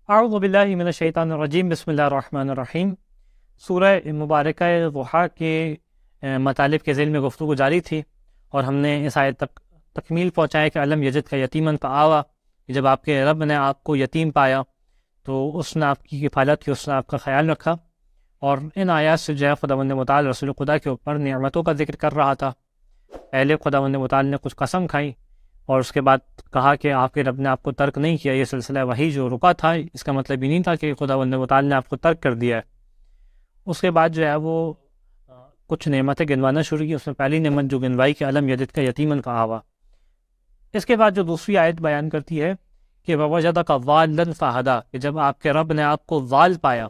اعوذ باللہ من الشیطان الرجیم، بسم اللہ الرحمن الرحیم۔ سورہ مبارکہ ضحیٰ کے مطالب کے ذیل میں گفتگو جاری تھی، اور ہم نے اس آیت تک تکمیل پہنچایا کہ علم یجد کا یتیمن فآویٰ، جب آپ کے رب نے آپ کو یتیم پایا تو اس نے آپ کی کفالت کی، اس نے آپ کا خیال رکھا۔ اور ان آیات سے جو ہے خداوند متعال رسول خدا کے اوپر نعمتوں کا ذکر کر رہا تھا۔ پہلے خداوند متعال نے کچھ قسم کھائی، اور اس کے بعد کہا کہ آپ کے رب نے آپ کو ترک نہیں کیا۔ یہ سلسلہ وہی جو رکا تھا، اس کا مطلب یہ نہیں تھا کہ خداوند متعال نے آپ کو ترک کر دیا ہے۔ اس کے بعد جو ہے وہ کچھ نعمتیں گنوانا شروع کی۔ اس میں پہلی نعمت جو گنوائی کہ علم یجد کا یتیمن فآویٰ۔ اس کے بعد جو دوسری آیت بیان کرتی ہے کہ ووجدک ضالا فہدیٰ، کہ جب آپ کے رب نے آپ کو ضال پایا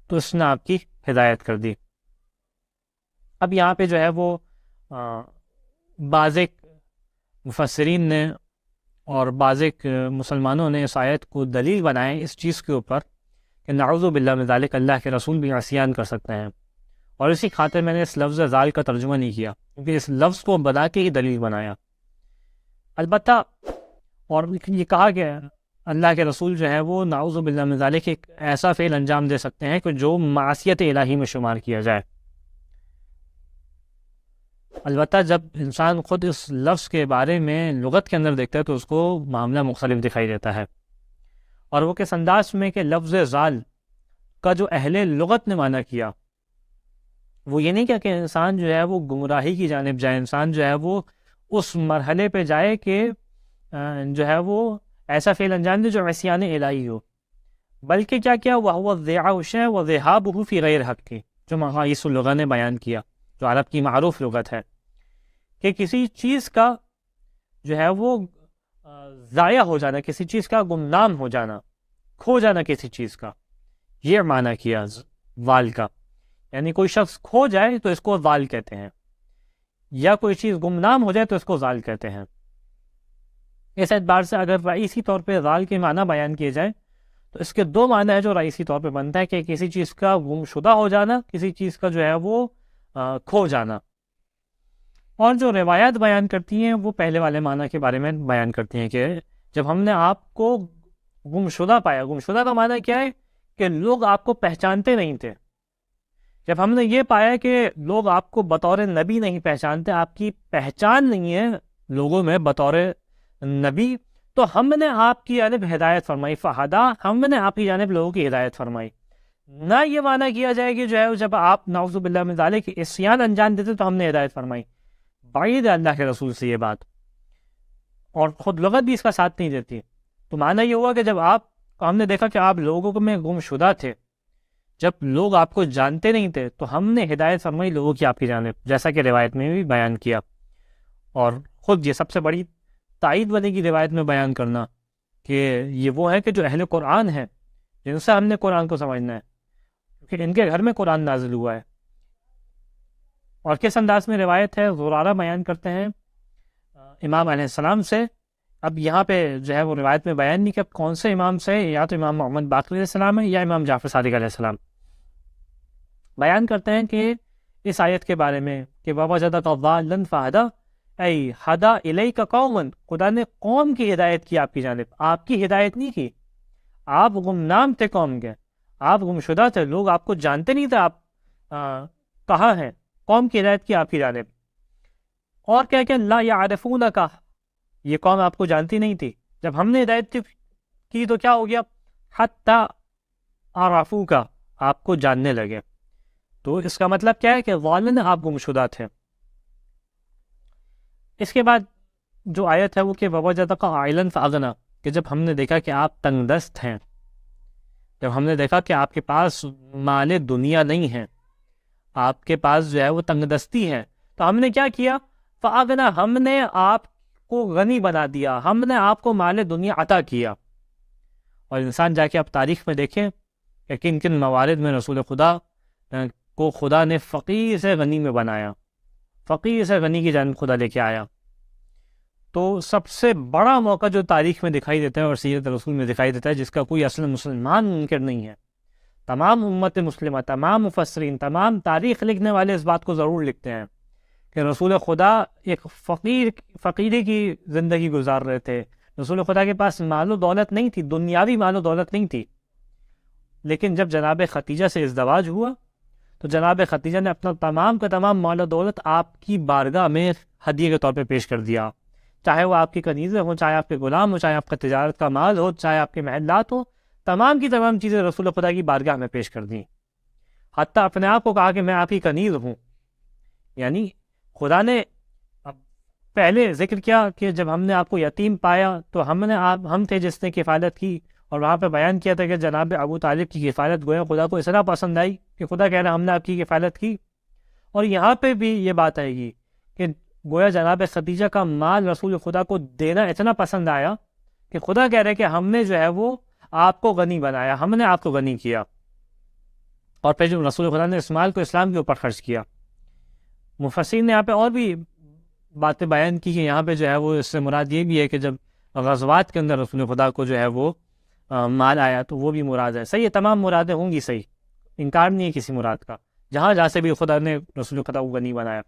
تو اس نے آپ کی ہدایت کر دی۔ اب یہاں پہ جو ہے وہ بعض مفسرین نے اور بعض مسلمانوں نے اس آیت کو دلیل بنائے اس چیز کے اوپر کہ نعوذ باللہ من ذالک، اللہ کے رسول بھی عصیان کر سکتے ہیں، اور اسی خاطر میں نے اس لفظ ذال کا ترجمہ نہیں کیا، کیونکہ اس لفظ کو بنا کے ہی دلیل بنایا۔ البتہ اور یہ کہا کہ اللہ کے رسول جو ہے وہ نعوذ باللہ من ذالک ایک ایسا فعل انجام دے سکتے ہیں کہ جو معصیت الہی میں شمار کیا جائے۔ البتہ جب انسان خود اس لفظ کے بارے میں لغت کے اندر دیکھتا ہے تو اس کو معاملہ مختلف دکھائی دیتا ہے، اور وہ کس انداز میں کہ لفظ ذال کا جو اہل لغت نے معنی کیا وہ یہ نہیں کیا کہ انسان جو ہے وہ گمراہی کی جانب جائے، انسان جو ہے وہ اس مرحلے پہ جائے کہ جو ہے وہ ایسا فعل انجام دے جو عصیان الہی ہو، بلکہ کیا کیا وَهُوَ الضِّعَاءُ الشَّيْءِ وَذِهَابُهُ فِي غَيْرِ حَقِّ، جو مقاییس اللغہ نے بیان کیا، جو عرب کی معروف لغت ہے، کہ کسی چیز کا جو ہے وہ ضائع ہو جانا، کسی چیز کا گمنام ہو جانا، کھو جانا کسی چیز کا، یہ معنی کیا ضال کا۔ یعنی کوئی شخص کھو جائے تو اس کو ضال کہتے ہیں، یا کوئی چیز گمنام ہو جائے تو اس کو ضال کہتے ہیں۔ اس اعتبار سے اگر رئیسی طور پہ ضال کے معنی بیان کیے جائیں تو اس کے دو معنی ہے جو رئیسی طور پہ بنتا ہے، کہ کسی چیز کا گم شدہ ہو جانا، کسی چیز کا جو ہے وہ کھو جانا۔ اور جو روایات بیان کرتی ہیں وہ پہلے والے معنی کے بارے میں بیان کرتی ہیں کہ جب ہم نے آپ کو گم شدہ پایا، گم شدہ کا معنی کیا ہے کہ لوگ آپ کو پہچانتے نہیں تھے۔ جب ہم نے یہ پایا کہ لوگ آپ کو بطور نبی نہیں پہچانتے، آپ کی پہچان نہیں ہے لوگوں میں بطور نبی، تو ہم نے آپ کی جانب ہدایت فرمائی، فہدا، ہم نے آپ کی جانب لوگوں کی ہدایت فرمائی۔ نہ یہ معنی کیا جائے کہ جو ہے جب آپ نعوذ باللہ من ذالک عصیان انجام دیتے تو ہم نے ہدایت فرمائی، بعید ہے اللہ کے رسول سے یہ بات، اور خود لغت بھی اس کا ساتھ نہیں دیتی۔ تو معنی یہ ہوا کہ جب آپ ہم نے دیکھا کہ آپ لوگوں میں گم شدہ تھے، جب لوگ آپ کو جانتے نہیں تھے، تو ہم نے ہدایت فرمائی لوگوں کی آپ کی جانب، جیسا کہ روایت میں بھی بیان کیا۔ اور خود یہ سب سے بڑی تائید بنے گی روایت میں بیان کرنا کہ یہ وہ ہے کہ جو اہل قرآن ہیں، جن سے ہم نے قرآن کو سمجھنا ہے، کیونکہ ان کے گھر میں قرآن نازل ہوا ہے۔ اور کس انداز میں روایت ہے، زرارہ بیان کرتے ہیں امام علیہ السلام سے۔ اب یہاں پہ جو ہے وہ روایت میں بیان نہیں کہ اب کون سے امام سے، یا تو امام محمد باقر علیہ السلام ہے یا امام جعفر صادق علیہ السلام، بیان کرتے ہیں کہ اس آیت کے بارے میں کہ وَوَجَدَكَ ضَالًّا فَهَدَىٰ، ای ہدا الیک قوما، خدا نے قوم کی ہدایت کی آپ کی جانب، آپ کی ہدایت نہیں کی۔ آپ گمنام تھے قوم کے، آپ گمشدہ تھے، لوگ آپ کو جانتے نہیں تھے آپ کہاں ہیں، قوم کی ہدایت کی آپ کی جانب۔ اور کیا کہ لا یعرفونک، یہ قوم آپ کو جانتی نہیں تھی، جب ہم نے ہدایت کی تو کیا ہو گیا، حتی عرفوک، آپ کو جاننے لگے۔ تو اس کا مطلب کیا ہے کہ ضالن آپ گمشدہ تھے۔ اس کے بعد جو آیت ہے وہ کہ ووجدک عائلا فاغنی، کہ جب ہم نے دیکھا کہ آپ تنگ دست ہیں، جب ہم نے دیکھا کہ آپ کے پاس مال دنیا نہیں ہے، آپ کے پاس جو ہے وہ تنگ دستی ہے، تو ہم نے کیا کیا، فاغنی، ہم نے آپ کو غنی بنا دیا، ہم نے آپ کو مال دنیا عطا کیا۔ اور انسان جا کے اب تاریخ میں دیکھیں کہ کن کن موارد میں رسول خدا کو خدا نے فقیر سے غنی میں بنایا، فقیر سے غنی کی جانب خدا لے کے آیا۔ تو سب سے بڑا موقع جو تاریخ میں دکھائی دیتا ہے اور سیرت رسول میں دکھائی دیتا ہے، جس کا کوئی اصل مسلمان منکر نہیں ہے، تمام امت مسلمہ، تمام مفسرین، تمام تاریخ لکھنے والے اس بات کو ضرور لکھتے ہیں کہ رسول خدا ایک فقیری کی زندگی گزار رہے تھے۔ رسول خدا کے پاس مال و دولت نہیں تھی، دنیاوی مال و دولت نہیں تھی، لیکن جب جناب ختیجہ سے ازدواج ہوا تو جناب ختیجہ نے اپنا تمام کا تمام مال و دولت آپ کی بارگاہ میں ہدیے کے طور پہ پیش کر دیا، چاہے وہ آپ کی کنیزیں ہوں، چاہے آپ کے غلام ہوں، چاہے آپ کا تجارت کا مال ہو، چاہے آپ کے محلات ہوں، تمام کی تمام چیزیں رسول خدا کی بارگاہ میں پیش کر دیں، حتیٰ اپنے آپ کو کہا کہ میں آپ کی کنیز ہوں۔ یعنی خدا نے پہلے ذکر کیا کہ جب ہم نے آپ کو یتیم پایا تو ہم تھے جس نے کفالت کی، اور وہاں پہ بیان کیا تھا کہ جناب ابو طالب کی کفالت گویا خدا کو اس طرح پسند آئی کہ خدا کہہ رہا ہم نے آپ کی کفالت کی۔ اور یہاں پہ بھی یہ بات آئے گی کہ گویا جناب ختیجہ کا مال رسول خدا کو دینا اتنا پسند آیا کہ خدا کہہ رہے کہ ہم نے جو ہے وہ آپ کو غنی بنایا، ہم نے آپ کو غنی کیا، اور پھر جو رسول خدا نے اس مال کو اسلام کے اوپر خرچ کیا۔ مفسرین نے یہاں پہ اور بھی باتیں بیان کی کہ یہاں پہ جو ہے وہ اس سے مراد یہ بھی ہے کہ جب غزوات کے اندر رسول خدا کو جو ہے وہ مال آیا تو وہ بھی مراد ہے۔ صحیح ہے، تمام مرادیں ہوں گی، صحیح، انکار نہیں ہے کسی مراد کا، جہاں سے بھی خدا نے رسول خدا کو غنی بنایا۔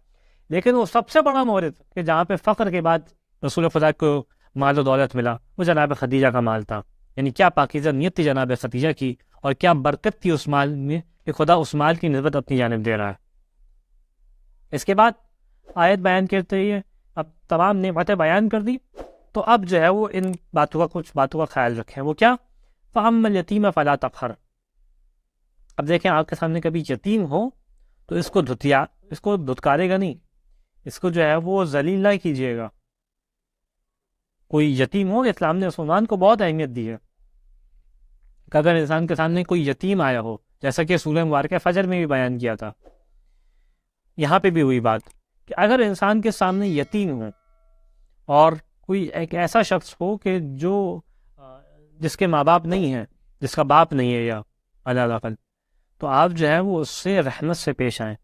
لیکن وہ سب سے بڑا مورد کہ جہاں پہ فقر کے بعد رسول خدا کو مال و دولت ملا وہ جناب ختیجہ کا مال تھا۔ یعنی کیا پاکیزہ نیت تھی جناب ختیجہ کی، اور کیا برکت تھی اس مال میں کہ خدا اس مال کی نسبت اپنی جانب دے رہا ہے۔ اس کے بعد آیت بیان کرتے ہوئے اب تمام نعمتیں بیان کر دی، تو اب جو ہے وہ ان باتوں کا کچھ باتوں کا خیال رکھیں۔ وہ کیا؟ فَأَمَّا الْيَتِيمَ فَلَا تَقْهَرْ۔ اب دیکھیں آپ کے سامنے کبھی یتیم ہو تو اس کو دھتکارے گا نہیں، اس کو جو ہے وہ ذلیل نہ کیجیے گا۔ کوئی یتیم ہو، اسلام نے اس عنوان کو بہت اہمیت دی ہے کہ اگر انسان کے سامنے کوئی یتیم آیا ہو، جیسا کہ سورہ مبارکہ فجر میں بھی بیان کیا تھا، یہاں پہ بھی ہوئی بات کہ اگر انسان کے سامنے یتیم ہو اور کوئی ایک ایسا شخص ہو کہ جس کے ماں باپ نہیں ہیں، جس کا باپ نہیں ہے یا علاقل، تو آپ جو ہے وہ اس سے رحمت سے پیش آئیں،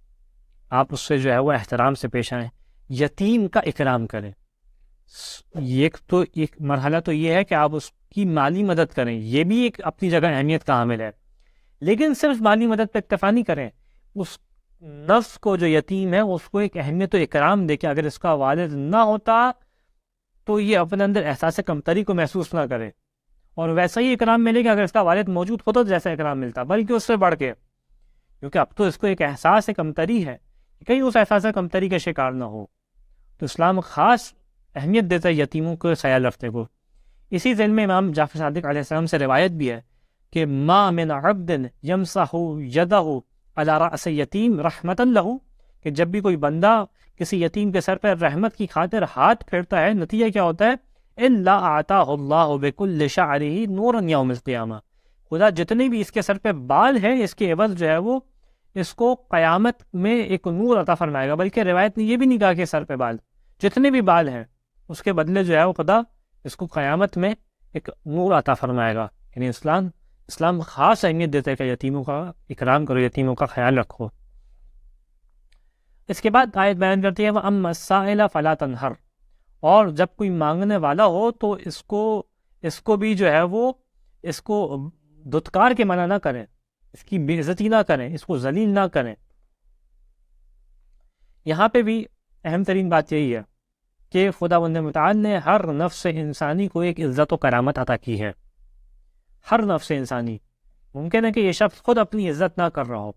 آپ اس سے جو ہے وہ احترام سے پیش آئیں، یتیم کا اکرام کریں۔ ایک مرحلہ تو یہ ہے کہ آپ اس کی مالی مدد کریں، یہ بھی ایک اپنی جگہ اہمیت کا حامل ہے، لیکن صرف مالی مدد پہ اکتفا نہیں کریں، اس نفس کو جو یتیم ہے اس کو ایک اہمیت و اکرام دے کہ اگر اس کا والد نہ ہوتا تو یہ اپنے اندر احساس کمتری کو محسوس نہ کرے، اور ویسا ہی اکرام ملے گا اگر اس کا والد موجود ہوتا تو جیسا اکرام ملتا، بلکہ اس سے بڑھ کے، کیونکہ اب تو اس کو ایک احساس کمتری ہے، کہیں اس احساس کمتری کا شکار نہ ہو، تو اسلام خاص اہمیت دیتا ہے یتیموں کو خیال رکھتے کو۔ اسی ذیل میں امام جعفر صادق علیہ السلام سے روایت بھی ہے کہ ما من عبد یمسح یدہ علی رأس یتیم رحمتا لہ، کہ جب بھی کوئی بندہ کسی یتیم کے سر پر رحمت کی خاطر ہاتھ پھیرتا ہے، نتیجہ کیا ہوتا ہے؟ الا اعطاہ اللہ بکل شعرہ نورا یوم القیامہ، خدا جتنے بھی اس کے سر پہ بال ہیں اس کے عوض جو ہے وہ اس کو قیامت میں ایک نور عطا فرمائے گا۔ بلکہ روایت نے یہ بھی نہیں کہا کہ سر پہ بال، جتنے بھی بال ہیں اس کے بدلے جو ہے وہ خدا اس کو قیامت میں ایک نور عطا فرمائے گا۔ یعنی اسلام خاص اہمیت دیتا ہے کہ یتیموں کا اکرام کرو، یتیموں کا خیال رکھو۔ اس کے بعد آیت بیان کرتی ہے وَأَمَّا السَّائِلَ فَلَا تَنْهَرْ، اور جب کوئی مانگنے والا ہو تو اس کو بھی جو ہے وہ اس کو دھتکار کے منع نہ کریں، اس کی بے عزتی نہ کریں، اس کو ذلیل نہ کریں۔ یہاں پہ بھی اہم ترین بات یہی ہے کہ خداوند متعال نے ہر نفس انسانی کو ایک عزت و کرامت عطا کی ہے۔ ہر نفس انسانی، ممکن ہے کہ یہ شخص خود اپنی عزت نہ کر رہا ہو،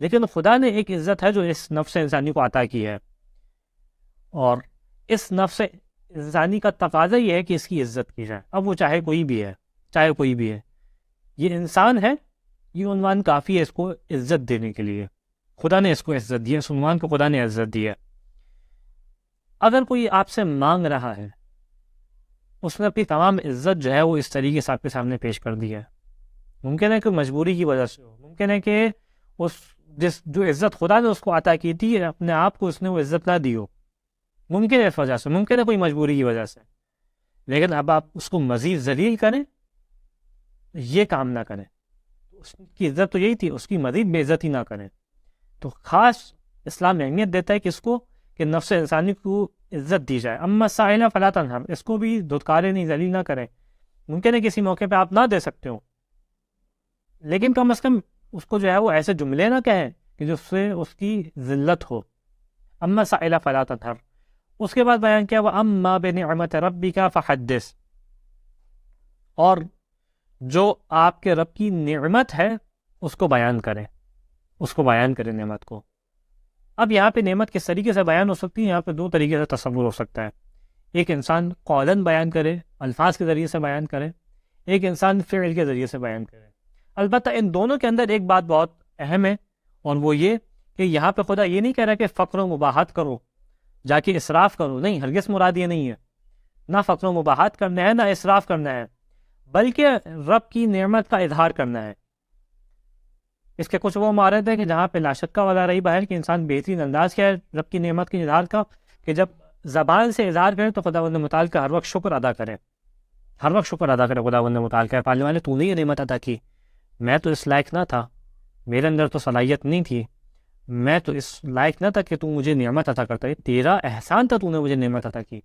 لیکن خدا نے ایک عزت ہے جو اس نفس انسانی کو عطا کی ہے، اور اس نفس انسانی کا تقاضا یہ ہے کہ اس کی عزت کی جائے، اب وہ چاہے کوئی بھی ہے، یہ انسان ہے، یہ عنوان کافی ہے اس کو عزت دینے کے لیے، خدا نے اس کو عزت دی ہے، اس عنوان کو خدا نے عزت دی ہے۔ اگر کوئی آپ سے مانگ رہا ہے، اس نے اپنی تمام عزت جو ہے وہ اس طریقے سے آپ کے سامنے پیش کر دی ہے، ممکن ہے کہ مجبوری کی وجہ سے ہو، ممکن ہے کہ جو عزت خدا نے اس کو عطا کی تھی اپنے آپ کو اس نے وہ عزت نہ دی ہو، ممکن ہے اس وجہ سے، ممکن ہے کوئی مجبوری کی وجہ سے، لیکن اب آپ اس کو مزید ذلیل کریں، یہ کام نہ کریں، اس کی عزت تو یہی تھی، اس کی مزید بے عزتی نہ کریں۔ تو خاص اسلام اہمیت دیتا ہے کہ اس کو کہ نفس انسانی کو عزت دی جائے۔ اما السائل فلا تنہر، اس کو بھی دھتکارے نہیں، ذلیل نہ کریں، ممکن ہے کسی موقع پہ آپ نہ دے سکتے ہو، لیکن کم از کم اس کو جو ہے وہ ایسے جملے نہ کہیں کہ جس سے اس کی ذلت ہو۔ اما السائل فلا تنہر۔ اس کے بعد بیان کیا وَأَمَّا بِنِعْمَةِ رَبِّكَ فَحَدِّثْ، اور جو آپ کے رب کی نعمت ہے اس کو بیان کریں، اس کو بیان کریں نعمت کو۔ اب یہاں پہ نعمت کس طریقے سے بیان ہو سکتی ہے؟ یہاں پہ دو طریقے سے تصور ہو سکتا ہے۔ ایک انسان قولاً بیان کرے، الفاظ کے ذریعے سے بیان کرے، ایک انسان فعل کے ذریعے سے بیان کرے۔ البتہ ان دونوں کے اندر ایک بات بہت اہم ہے، اور وہ یہ کہ یہاں پہ خدا یہ نہیں کہہ رہا کہ فقر و مباحات کرو، جا کے اسراف کرو، نہیں، ہرگز مراد یہ نہیں ہے۔ نہ فقر و مباحات کرنا ہے، نہ اسراف کرنا ہے، بلکہ رب کی نعمت کا اظہار کرنا ہے۔ اس کے کچھ وہ مہارت ہے کہ جہاں پہ لاشک کا والا رہی باہر کہ انسان بہترین انداز کیا ہے رب کی نعمت کے اظہار کا، کہ جب زبان سے اظہار کرے تو خداوند متعال کا ہر وقت شکر ادا کرے، ہر وقت شکر ادا کرے خداوند متعال کا، پالنے والے تو نے یہ نعمت عطا کی، میں تو اس لائق نہ تھا، میرے اندر تو صلاحیت نہیں تھی، میں تو اس لائق نہ تھا کہ تو مجھے نعمت عطا کرتا ہے، تیرا احسان تھا، تو نے مجھے نعمت عطا کی،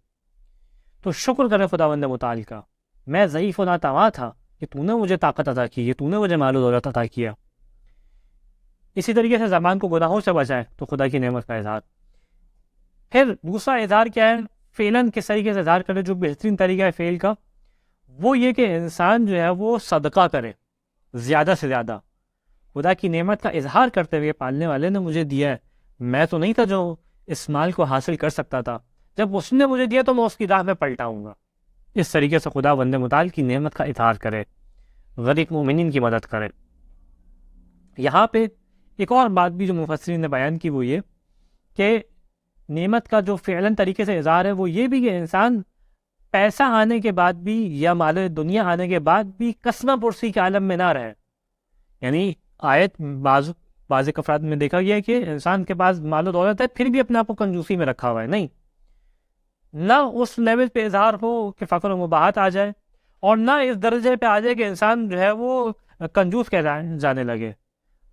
تو شکر کرے خداوند متعال کا، میں ضعیف و ناتواں تھا کہ تو نے مجھے طاقت عطا کی ہے، تو نے مجھے مال و دولت عطا کیا۔ اسی طریقے سے زبان کو گناہوں سے بچائے تو خدا کی نعمت کا اظہار۔ پھر دوسرا اظہار کیا ہے؟ فعلاً کس طریقے سے اظہار کرے، جو بہترین طریقہ ہے فعل کا، وہ یہ کہ انسان جو ہے وہ صدقہ کرے زیادہ سے زیادہ، خدا کی نعمت کا اظہار کرتے ہوئے پالنے والے نے مجھے دیا ہے، میں تو نہیں تھا جو اس مال کو حاصل کر سکتا تھا، جب اس نے مجھے دیا تو میں اس کی راہ میں پلٹاؤں گا۔ اس طریقے سے خدا بند متعال کی نعمت کا اظہار کرے، غریب مومنین کی مدد کرے۔ یہاں پہ ایک اور بات بھی جو مفسرین نے بیان کی وہ یہ کہ نعمت کا جو فعلاً طریقے سے اظہار ہے وہ یہ بھی کہ انسان پیسہ آنے کے بعد بھی یا مال دنیا آنے کے بعد بھی کسمہ پرسی کے عالم میں نہ رہے۔ یعنی آیت بعض افراد میں دیکھا گیا ہے کہ انسان کے پاس مال و دولت ہے پھر بھی اپنے آپ کو کنجوسی میں رکھا ہوا ہے، نہیں، نہ اس لیول پہ اظہار ہو کہ فقر و مباحات آ جائے، اور نہ اس درجے پہ آ جائے کہ انسان جو ہے وہ کنجوس جانے لگے۔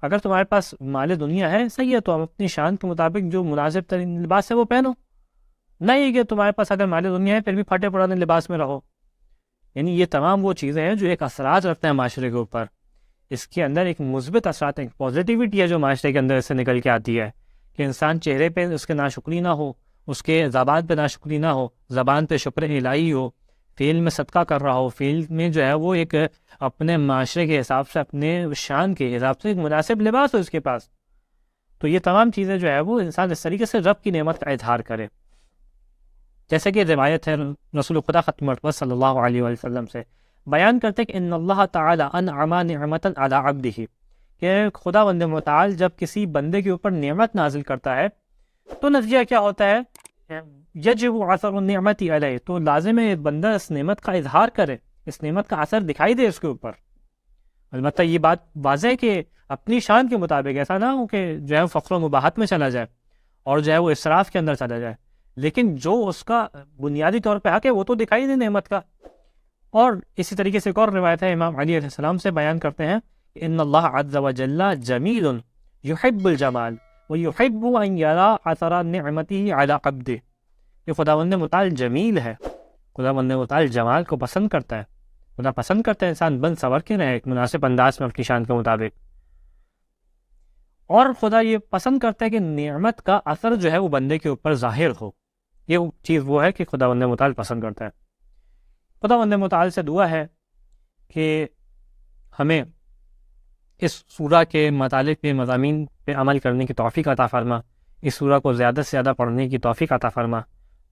اگر تمہارے پاس مال دنیا ہے صحیح ہے، تو ہم اپنی شان کے مطابق جو مناسب ترین لباس ہے وہ پہنو، نہیں کہ تمہارے پاس اگر مال دنیا ہے پھر بھی پھٹے پرانے لباس میں رہو۔ یعنی یہ تمام وہ چیزیں ہیں جو ایک اثرات رکھتے ہیں معاشرے کے اوپر، اس کے اندر ایک مثبت اثرات ہیں، پازیٹیوٹی ہے جو معاشرے کے اندر سے نکل کے آتی ہے، کہ انسان چہرے پہ اس کے ناشکری نہ ہو، اس کے زبان پہ ناشکری نہ ہو، زبان پہ شکر الہی ہو، فعل میں صدقہ کر رہا ہو، فعل میں جو ہے وہ ایک اپنے معاشرے کے حساب سے، اپنے شان کے حساب سے ایک مناسب لباس ہو اس کے پاس۔ تو یہ تمام چیزیں جو ہے وہ انسان اس طریقے سے رب کی نعمت کا اظہار کرے۔ جیسے کہ روایت ہے رسول خدا ختم مرتبہ صلی اللہ علیہ وسلم سے بیان کرتے کہ ان اللہ تعالی انعم نعمتا علی عبدہ، کہ خدا بند متعال جب کسی بندے کے اوپر نعمت نازل کرتا ہے تو نتیجہ کیا ہوتا ہے؟ یجب اثر النعمت علیہ، تو لازم ہے بندہ اس نعمت کا اظہار کرے، اس نعمت کا اثر دکھائی دے اس کے اوپر۔ البتہ یہ بات واضح ہے کہ اپنی شان کے مطابق، ایسا نہ ہو کہ جو ہے فقر و مباحت میں چلا جائے اور جو ہے وہ اسراف کے اندر چلا جائے، لیکن جو اس کا بنیادی طور پہ حق ہے وہ تو دکھائی دے نعمت کا۔ اور اسی طریقے سے ایک اور روایت ہے، امام علی علیہ السلام سے بیان کرتے ہیں کہ ان اللہ عز وجل جمیل یحب الجمال ویحب ان یرا اثر نعمته علی عبده، کہ خداوند متعال جمیل ہے، خداوند متعال جمال کو پسند کرتا ہے، خدا پسند کرتا ہے انسان بن سور کے رہے ایک مناسب انداز میں اپنی شان کے مطابق، اور خدا یہ پسند کرتا ہے کہ نعمت کا اثر جو ہے وہ بندے کے اوپر ظاہر ہو۔ یہ چیز وہ ہے کہ خداوند متعال پسند کرتا ہے۔ خداوند متعال سے دعا ہے کہ ہمیں اس سورہ کے متعلق کے مضامین پہ عمل کرنے کی توفیق عطا فرما، اس سورہ کو زیادہ سے زیادہ پڑھنے کی توفیق عطا فرما۔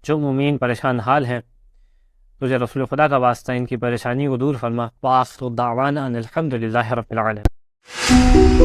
جو مومین پریشان حال ہیں تجھے رسول خدا کا واسطہ ان کی پریشانی کو دور فرما۔ وآخر دعوانا ان الحمد للہ رب العالمین۔